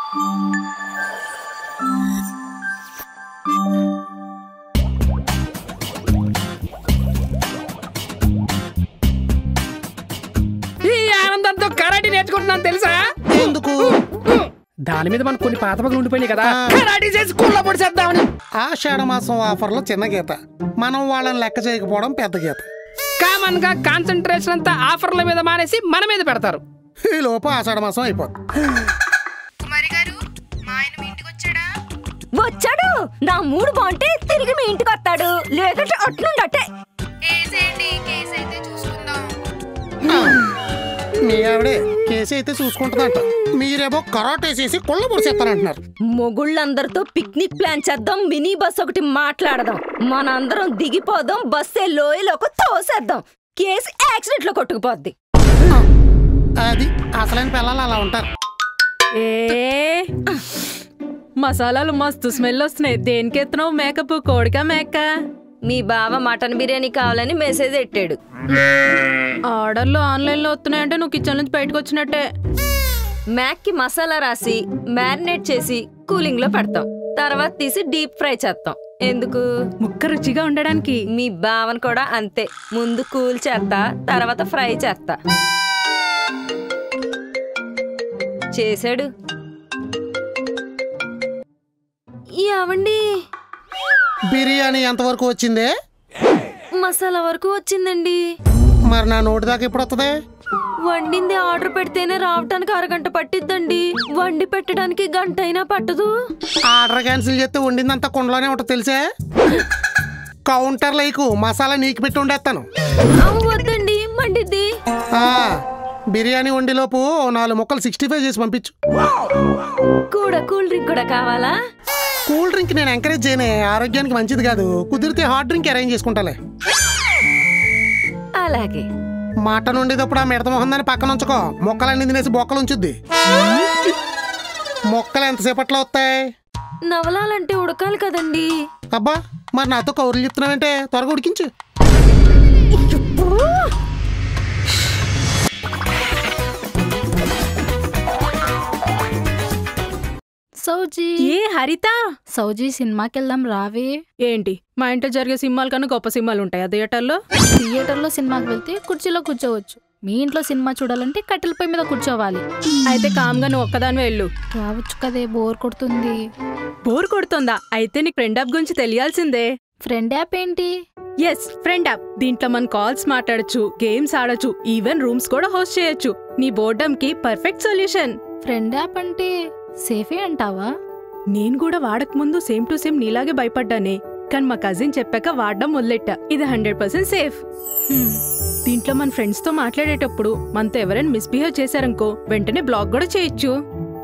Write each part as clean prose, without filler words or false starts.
ఈ ఆనందంతో కరాటే నేర్చుకుంటున్నాను తెలుసా? ఎందుకు? దాని మీద మనకు కొన్ని పాత పగలు ఉండిపోయినాయి కదా, కరాటే చేసి స్కూల్లో పొడిచేద్దామని. ఆషాఢ మాసం ఆఫర్లో చిన్న గీత, మనం వాళ్ళని లెక్క చేయకపోవడం పెద్ద గీత. కామన్ గా కాన్సన్ట్రేషన్ అంతా ఆఫర్ల మీద మానేసి మన మీద పెడతారు. ఈ లోపు ఆషాఢ మాసం అయిపోతుంది. వచ్చాడు. నా మూడు బాగుంటే తిరిగి మీ ఇంటికి వస్తాడు, లేదంటే అట్లుండటే. మీ ఆవిడే కేసు అయితే చూసుకుంటుందంట, మీరేమో కరాటేసేసి కొల్ల పొడిచేస్తానంటున్నారు. మొగుళ్ళందరితో పిక్నిక్ ప్లాన్ చేద్దాం, మినీ బస్ ఒకటి మాట్లాడదాం, మన అందరం దిగిపోదాం, బస్సే లోయలోకి తోసేద్దాం, కేసు యాక్సిడెంట్ లో కొట్టుకుపోద్ది. అది అసలైన పిల్లలు అలా ఉంటారు. మసాలాలు మస్తు స్మెల్ వస్తున్నాయి. దేనికి ఎత్తున్నావు మేకప్? కోడికా మేక? మీ బావ మటన్ బిర్యానీ కావాలని మెసేజ్ పెట్టాడు. ఆర్డర్లు ఆన్లైన్ లో వస్తున్నాయంటే నువ్వు కిచెన్ నుంచి బయటకు వచ్చినట్టే. మ్యాక్ కి మసాలా రాసి మ్యారినేట్ చేసి కూలింగ్ లో పెడతాం, తర్వాత తీసి డీప్ ఫ్రై చేస్తాం. ఎందుకు? ముక్క రుచిగా ఉండడానికి. మీ బావన్ కూడా అంతే, ముందు కూల్ చేస్తా, తర్వాత ఫ్రై చేస్తా. చేశాడు. ఏవండి, బిర్యానీ ఎంతవరకు వచ్చిందే? మసాలా వరకు వచ్చిందండి. మరి నా నోటి దాకా ఎప్పుడు వస్తుంది? వండింది ఆర్డర్ పెడితేనే రావటానికి అరగంట పట్టిద్దండి, వండి పెట్టడానికి గంట అయినా పట్టదు. ఆర్డర్ క్యాన్సిల్ చేస్తే వండిందంతా కుండలోనే ఉంటుంది తెలిసే. కౌంటర్ లైకు మసాలా నీకు పెట్టి వండేస్తాను. వద్దండి, మండిద్ది. బిర్యానీ వండిలోపు 4 ముక్కలు 65 చేసి పంపించు. కూడా కూల్ డ్రింక్ కూడా కావాలా? కూల్ డ్రింక్ నేను ఎంకరేజ్ చేయనే, ఆరోగ్యానికి మంచిది కాదు. కుదిరితే హాట్ డ్రింక్ అరేంజ్ చేసుకుంటాలే. అలాగే. మటన్ వండేటప్పుడు ఆ మిడత మొహం దాన్ని పక్కన ఉంచుకో, మొక్కలన్నీ తినేసి బొక్కలు ఉంచుద్ది. మొక్కలు ఎంతసేపట్లో వస్తాయి? నవలాలంటే ఉడకాలి కదండి. అబ్బా, మరి నాతో కౌరులు చెప్తున్నావంటే? త్వరగా ఉడికించు. సౌజీ. ఏ హరిత, సౌజీ సినిమాకి వెళ్దాం రావే. ఏంటి మా ఇంట్లో జరిగే సినిమాల కన్నా గొప్ప సినిమాలు ఉంటాయా థియేటర్లో? థియేటర్లో సినిమాకి వెళ్తే కుర్చీలో కూర్చోవచ్చు, మీ ఇంట్లో సినిమా చూడాలంటే కట్టెలపై మీద కూర్చోవాలి. అయితే కామ్గా నువ్వు ఒక్కదాని వెళ్ళు. రావచ్చు కదే, బోర్ కొడుతుంది. బోర్ కొడుతుందా? అయితే నీకు ఫ్రెండ్ యాప్ గురించి తెలియాల్సిందే. ఫ్రెండ్ యాప్ ఏంటి? Yes, friend app. దీంట్లో మన కాల్స్ మాట్లాడచ్చు, గేమ్స్ ఆడచ్చు, ఈవెన్ రూమ్స్ కూడా హోస్ట్ చేయొచ్చు. నీ బోర్డమ్ కి పర్ఫెక్ట్ సొల్యూషన్. ఫ్రెండ్ యాప్ అంటే సేఫే అంటావా? నేను కూడా వాడక ముందు సేమ్ టు సేమ్ నీలాగే భయపడ్డానే, కానీ మా కజిన్ చెప్పాక వాడడం మొదలెట్టా. ఇది 100% సేఫ్. దీంట్లో మన ఫ్రెండ్స్ తో మాట్లాడేటప్పుడు మనతో ఎవరైనా మిస్బిహేవ్ చేశారనుకో వెంటనే బ్లాక్ కూడా చేయొచ్చు.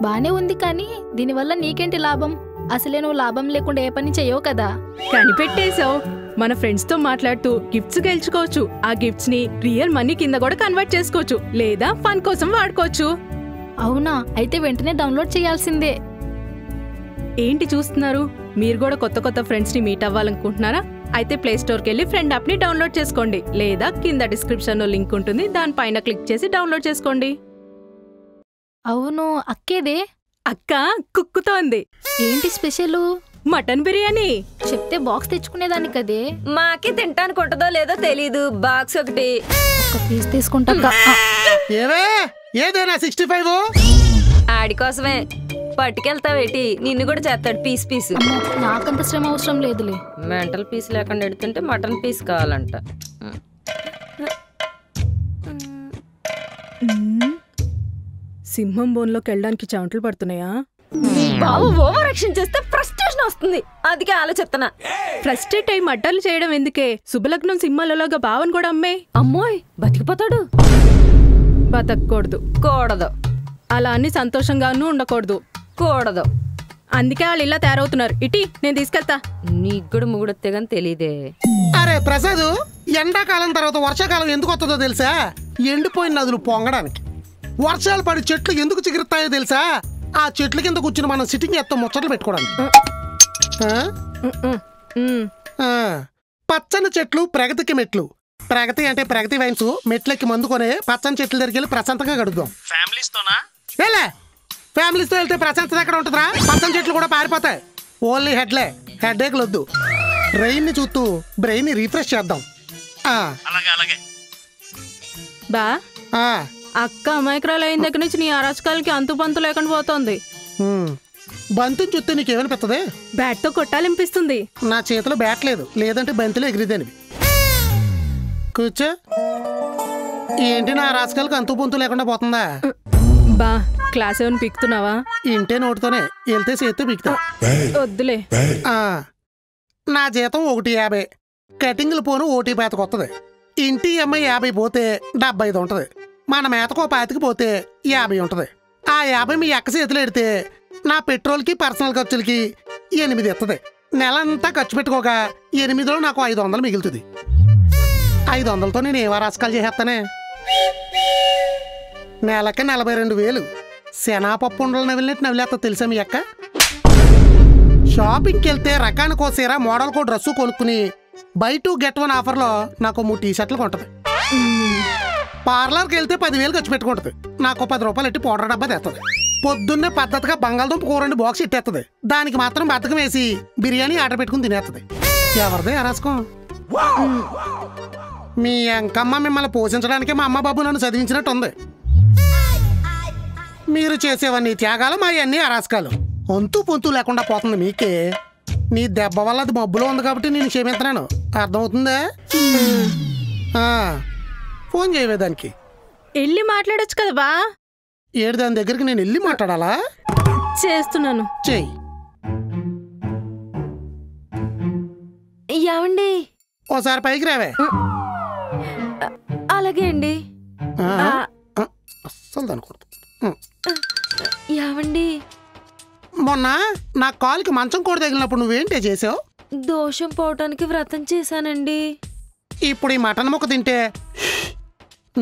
బానే ఉంది, కానీ దీనివల్ల నీకేంటి లాభం? అసలే నువ్వు లాభం లేకుండా ఏ పని చెయ్యవు కదా. కనిపెట్టేశావు. మన ఫ్రెండ్స్ తో మాట్లాడుతూ గిఫ్ట్స్ గెలుచుకోవచ్చు. ఆ గిఫ్ట్స్ ని రియల్ మనీ కింద కూడా కన్వర్ట్ చేసుకోవచ్చు, లేదా ఫన్ కోసం వాడుకోవచ్చు. అవునా? అయితే వెంటనే డౌన్లోడ్ చేయాల్సిందే. ఏంటి చూస్తున్నారు? మీరు కూడా కొత్త కొత్త ఫ్రెండ్స్ ని మీట్ అవ్వాలనుకుంటున్నారా? అయితే ప్లే స్టోర్కి వెళ్ళి ఫ్రెండ్ యాప్ ని డౌన్లోడ్ చేసుకోండి, లేదా కింద డిస్క్రిప్షన్ లో లింక్ ఉంటుంది, దానిపైన క్లిక్ చేసి డౌన్లోడ్ చేసుకోండి. అవును, అక్కేదే. అక్క కుక్కుతోంది. ఏంటి స్పెషల్? మటన్ బిర్యానీ. చెప్తే బాక్స్ తెచ్చుకునేదాన్ని కదే. మాకే తింటానికి ఉంటుందో లేదో తెలీదు. బాక్స్ ఒకటి. ఒక పీస్ తీసుకుంటా. ఏవే ఏదేనా 65? ఆడి కోసమే. పట్టుకెళ్తావేటి? నిన్ను కూడా చేస్తాడు పీస్ పీస్. నాకంత శ్రమ అవసరం లేదులే. మెంటల్ పీస్ లేకుండా ఎడుతుంటే మటన్ పీస్ కావాలంట. సింహం బోన్లోకి వెళ్ళడానికి చెమటలు పడుతున్నాయా? బావ ఓవర్ యాక్షన్ చేస్తే ఫ్రస్ట్రేషన్ వస్తుంది, అందుకే ఆలోచిస్తున్నా. ఫ్రస్ట్రేట్ అయి మడ్డలు చేయడం ఎందుకే? శుభలగ్నం సింహాలలోగా బావన్ కూడా అమ్మే. అమ్మోయ్, బతికిపోతాడు. బతకూడదు. కూడదు. అలా అన్ని సంతోషంగానూ ఉండకూడదు. కూడదు. అందుకే వాళ్ళు ఇలా తయారవుతున్నారు. ఇటీ నేను తీసుకెళ్తా. నీకు కూడా ముగుడొత్తే గాని తెలీదే. అరే ప్రసాద్, ఎండాకాలం తర్వాత వర్షాకాలం ఎందుకు వస్తుందో తెలుసా? ఎండిపోయిన నదులు పొంగడానికి. వర్షాలు పడి చెట్లు ఎందుకు చిగురుతాయో తెలుసా? ఆ చెట్ల కింద కూర్చుని మనం సిట్టింగ్ ఎత్తాం ముచ్చట్లు పెట్టుకోవడానికి. పచ్చని చెట్లు ప్రగతికి మెట్లు. ప్రగతి అంటే ప్రగతి వైన్స్. మెట్లకి మందుకొనే పచ్చని చెట్ల దగ్గరికి వెళ్ళి ప్రశాంతంగా గడుపుదాం. ఫ్యామిలీస్తో వెళ్తే ప్రశాంతత ఎక్కడ ఉంటుందిరా? పచ్చం చెట్లు కూడా పారిపోతాయి. ఓన్లీ హెడ్ఏక్లు వద్దు. బ్రెయిన్ ని చూస్తూ బ్రెయిన్ ని రీఫ్రెష్ చేద్దాం. బా అక్క అమాయకురాలు అయిన దగ్గర నుంచి నీ అరాచకాలకి అంతు పంతు లేకుండా పోతోంది. బంతిని చూస్తే నీకేమనిపిస్తుంది? బ్యాట్ తో కొట్టాలనిపిస్తుంది. నా చేతిలో బ్యాట్ లేదు, లేదంటే బంతిలో ఎగిరిదేనివి. కూర్చో. ఏంటి నా రాజకాలకు అంతు పొంతు లేకుండా పోతుందా? బా క్లాస్ ఏమైనా పీకుతున్నావా? ఇంటే నోటితోనే, వెళ్తే చేతితో పీకుతా. వద్దులే. నా జీతం 1.50, కటింగ్లు పోను 1.5 వస్తుంది. ఇంటి అమ్మ 50 పోతే 75 ఉంటుంది. మన మేతకో 25 పోతే 50 ఉంటుంది. ఆ 50 మీ అక్క చేతిలో ఎడితే నా పెట్రోల్కి పర్సనల్ ఖర్చులకి 8 ఇస్తుంది. నెలంతా ఖర్చు పెట్టుకోక 8లో నాకు 500 మిగులుతుంది. 500తో నేను ఏవా రాజకాలు చేసేస్తానే. నెలకి 42,000 శనాపప్పు ఉండలు నవ్వినట్టు నవ్వులేస్తా తెలుసా మీ అక్క? షాపింగ్కి వెళ్తే రకానికో సీర మోడల్కో డ్రెస్సు కొనుక్కుని బై 2 get 1 ఆఫర్లో నాకు 3 టీ-షర్ట్లు కొంటది. పార్లర్కి వెళ్తే 10,000 ఖర్చు పెట్టుకుంటుంది. నాకు 10 రూపాయలు ఎట్టి పౌడర్ డబ్బా తెస్తుంది. పొద్దున్నే పద్ధతిగా బంగాళదుంప కూరండి బాక్స్ ఇట్టేస్తుంది. దానికి మాత్రం బద్దకం వేసి బిర్యానీ ఆర్డర్ పెట్టుకుని తినేస్తుంది. ఎవరిదే అరాసుకం? మీ అంకమ్మ మిమ్మల్ని పోషించడానికే మా అమ్మ బాబు నన్ను చదివించినట్టు ఉంది. మీరు చేసేవన్నీ త్యాగాలు, మా అన్నీ అరాచకాలు. అంతు పొంతు లేకుండా పోతుంది మీకే. నీ దెబ్బ వల్ల అది మబ్బులో ఉంది కాబట్టి నేను క్షమించున్నాను. అర్థమవుతుందా? ఫోన్ చేయవే దానికి. వెళ్ళి మాట్లాడొచ్చు కదా బా. ఏడు దాని దగ్గరికి నేను వెళ్ళి మాట్లాడాలా? చేస్తున్నాను. చెయ్యి. ఏమండి ఓసారి పైకి రావే. అలాగే అండి. అస్సలు దానికూడదు. ఏమండి మొన్న నా కాలుకి మంచం కూడా తగిలినప్పుడు నువ్వేంటే చేసావు? దోషం పోవటానికి వ్రతం చేశానండి. ఇప్పుడు ఈ మటన్ ముక్క తింటే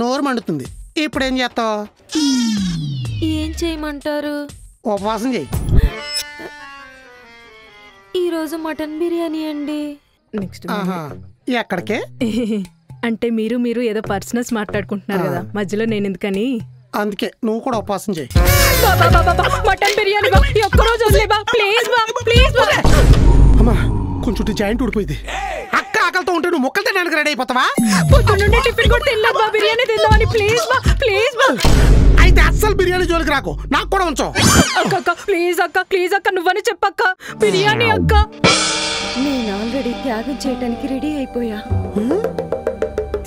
నోరు మండుతుంది. ఇప్పుడు ఏం చేస్తావు? ఏం చేయమంటారు? ఉపవాసం చెయ్యి. ఈరోజు మటన్ బిర్యానీ అండి. నెక్స్ట్ ఎక్కడికే? అంటే మీరు ఏదో పర్సనల్స్ మాట్లాడుకుంటున్నారు కదా, మధ్యలో నేను ఎందుకని. అందుకే నువ్వు కూడా ఉపవాసం చేయి. మటన్ బిర్యానీ ఒక్కరోజు ప్లీజ్. అమ్మా కొంచెం జాయింట్ ఊడిపోయింది. అక్క ఆకలితో ఉంటే నువ్వు ముక్కలు తినడానికి రెడీ అయిపోతావా? పొద్దున్నుండి టిఫిన్ కూడా తినలేదు బా, బిర్యానీ తిందామని. ప్లీజ్ బా. అయితే అస్సలు బిర్యానీ జోలికి రాకు, నాకు కూడా ఉంచు. అక్క ప్లీజ్ అక్క నువ్వని చెప్పక్క. బిర్యానీ అక్క. నేను ఆల్రెడీ త్యాగం చేయడానికి రెడీ అయిపోయా.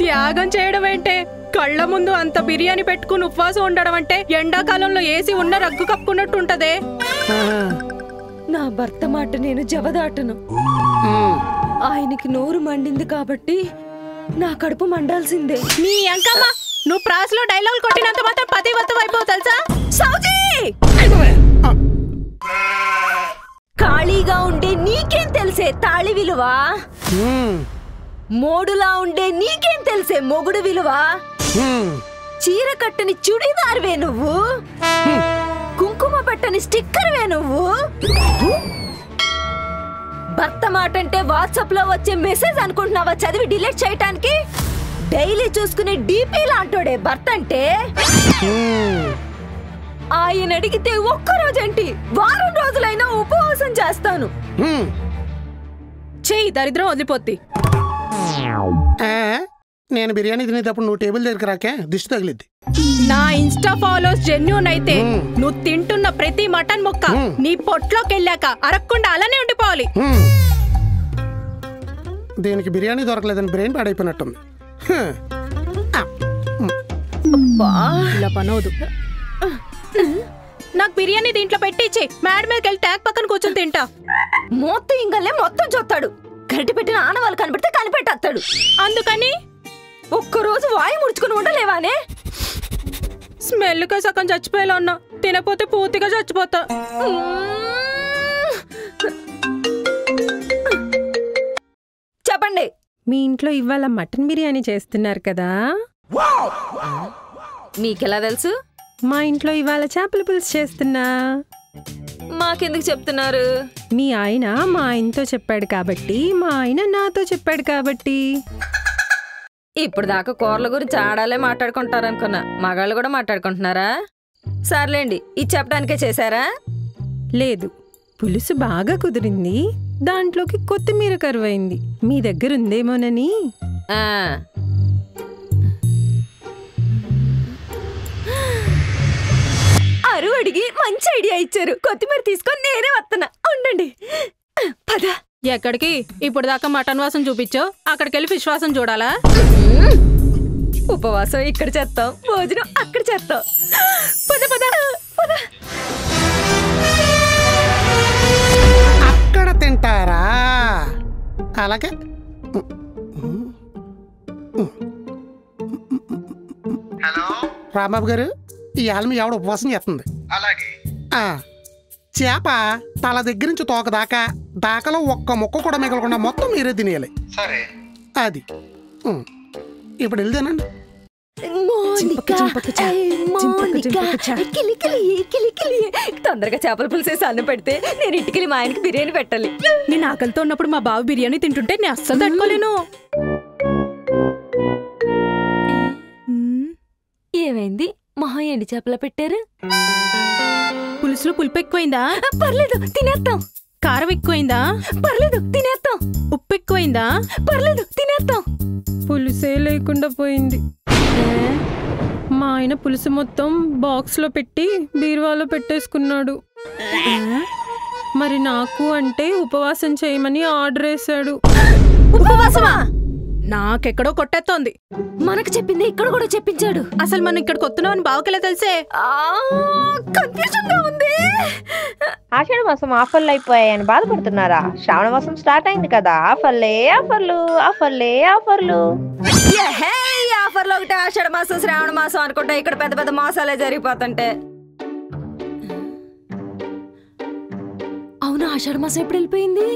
త్యాగం చేయడం ఏంటే? కళ్ళ ముందు అంత బిర్యానీ పెట్టుకుని ఉపవాసం ఉండడం అంటే ఎండాకాలంలో ఏసీ ఉన్న రగ్గు కప్పుకున్నట్టు ఉంటదే. నా భర్త మాట నేను జవదాటను. ఆయనకి నోరు మండింది కాబట్టి నా కడుపు మండాల్సిందే. నీ అంకమ్మ, నువ్వు ప్రాసలో డైలాగులు కొట్టినంత మాత్రం పతివ్రతం అయిపోవు తెలుసా? సౌజీ ఖాళీగా ఉండే నీకేం తెలిసే తాళి విలువ? మోడులా ఉండే నీకేం తెలిసే మొగుడు విలువ? చీర కట్టని చుడీదార్వే నువ్వు, కుంకుమ పట్టని స్టిక్కర్వే నువ్వు. భర్త మాట అంటే వాట్సాప్ లో వచ్చే మెసేజ్ అనుకుంటున్నావా చదివి డిలీట్ చేయటానికి? డైలీ చూసుకునే డీపీ లాంటోడే భర్త అంటే. ఆయన అడిగితే ఒక్కరోజేంటి వారం రోజులైనా ఉపవాసం చేస్తాను. చెయ్యి, దరిద్రం వదిలిపోద్ది. నేను బిర్యానీ తినేటప్పుడు నువ్వు టేబుల్ దగ్గర రాకే దిష్టి తగిలిద్ది. నా ఇన్స్టా ఫాలోస్ జెన్యూన్ అయితే నువ్వు తింటున్న ప్రతి మటన్ ముక్క నీ పొట్లోకి వెళ్ళాక అరక్కుండా అలానే ఉండిపోవాలి. దీనికి బిర్యానీ దొరకలేదని బ్రెయిన్ పాడైపోయినట్టుంది. ఇలా పనవదు. నాకు బిర్యానీ దీంట్లో పెట్టించి మేడ మీదకి వెళ్ళి ట్యాక్ పక్కన కూర్చొని తింటా. మొత్తం ఇంగలే మొత్తం చూస్తాడు. గరిటి పెట్టిన ఆనవాళ్ళు కనిపెడితే కనిపెట్టేస్తాడు. అందుకని ఒక్కరోజు వాయి ముడుచుకుని ఉండలేవానే? స్మెల్గా సగం చచ్చిపోయేలా ఉన్నా, తినపోతే పూర్తిగా చచ్చిపోతా. చెప్పండి. మీ ఇంట్లో ఇవాళ మటన్ బిర్యానీ చేస్తున్నారు కదా? మీకెలా తెలుసు? మా ఇంట్లో ఇవాళ చేపల పులుసు చేస్తున్నా. మాకెందుకు చెప్తున్నారు? మీ ఆయన మా ఆయనతో చెప్పాడు కాబట్టి, మా ఆయన నాతో చెప్పాడు కాబట్టి. ఇప్పుడు దాకా కూరల గురించి ఆడాలే మాట్లాడుకుంటారనుకున్నా, మగాళ్ళు కూడా మాట్లాడుకుంటున్నారా? సర్లేండి ఇది చెప్పడానికే చేశారా? లేదు, పులుసు బాగా కుదిరింది, దాంట్లోకి కొత్తిమీర కరువైంది, మీ దగ్గర ఉందేమోనని. ఆ. అరువు అడిగి మంచి ఐడియా ఇచ్చారు. కొత్తిమీర తీసుకొని నేనే వస్తున్నా, ఉండండి. పద. ఎక్కడికి? ఇప్పుడు దాకా మటన్ వాసన చూపించావు, అక్కడికి వెళ్ళి ఫిష్ వాసన చూడాలా? ఉపవాసం ఇక్కడ చేస్తాం, భోజనం అక్కడ చేస్తాం. పద పద పద. అక్కడ తింటారా? అలాగే హలో రాంబాబు గారు, ఈ ఆల్మి ఎవడ ఉపవాసం చేస్తుంది. అలాగే చేప తల దగ్గర నుంచి తోక దాకా, దాకలో ఒక్క ముక్క కూడా మిగలకుండా మొత్తం మీరే తినేయాలి. సరే అది. ఇప్పుడు వెళ్దానండి. తొందరగా చేపల పులుసేసి అన్నం పెడితే నేను ఇంటికి మా ఆయనకి బిర్యానీ పెట్టాలి. నేను ఆకలితో ఉన్నప్పుడు మా బావ బిర్యానీ తింటుంటే నేను అస్సలు తట్టుకోలేను. ఏమైంది? మహా ఎండి చేపల పెట్టారు. పులుసులో పులుపు ఎక్కువైందా? పర్లేదు తినేస్తాం. కారం ఎక్కువైందా? పర్లేదు తినేస్తాం. ఉప్పు ఎక్కువైందా? పర్లేదు తినేస్తాం. పులుసే లేకుండా పోయింది. మా ఆయన పులుసు మొత్తం బాక్స్లో పెట్టి బీరువాలో పెట్టేసుకున్నాడు. మరి నాకు అంటే ఉపవాసం చేయమని ఆర్డర్ వేశాడు. ఉపవాసమా? నాకెక్కడో కొట్టేస్తోంది. మనకు చెప్పింది ఇక్కడ కూడా చెప్పించాడు. అసలు మనం ఇక్కడ కొత్తనావు అని బావకెలా తెలిసే? కన్ఫ్యూజన్ గా ఉంది. ఆషాఢ మాసం ఆఫర్లు అయిపోయాయని బాధపడుతున్నారా? శ్రావణ మాసం స్టార్ట్ అయింది కదా, ఆఫర్లే ఆఫర్లు ఆఫర్లే ఆఫర్లు. ఆఫర్లు ఒకటి ఆషాఢ మాసం శ్రావణ మాసం అనుకుంటే ఇక్కడ పెద్ద పెద్ద మోసాలే జరిగిపోతుంటే. అవును, ఆషాఢ మాసం ఎప్పుడు వెళ్ళిపోయింది?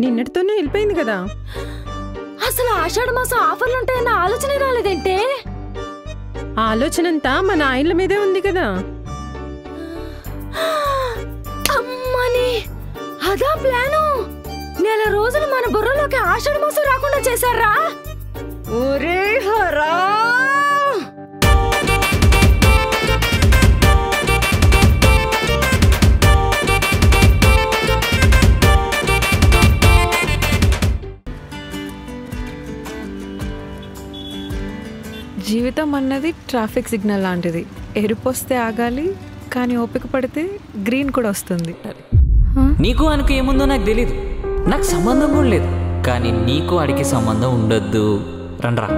నిన్నటితోనే వెళ్ళిపోయింది కదా. అసలు ఆషాఢ మాసం ఆఫర్లు ఉంటాయన్న ఆలోచన రాలేదంటే. ఆలోచనంతా మన ఆయనల మీదే ఉంది కదా. అమ్మని అదా ప్లాను. నెల రోజులు మన బుర్రలోకి ఆషాఢ మాసం రాకుండా చేశారా? ఒరే హరా! జీవితం అన్నది ట్రాఫిక్ సిగ్నల్ లాంటిది. ఎరుపు వస్తే ఆగాలి, కానీ ఓపిక పడితే గ్రీన్ కూడా వస్తుంది. నీకు ఆయనకు ఏముందో నాకు తెలీదు, నాకు సంబంధం కూడా లేదు. కానీ నీకు ఆడికి సంబంధం ఉండొద్దు. రండ్రా.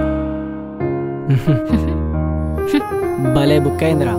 భలే బుక్ అయిందిరా.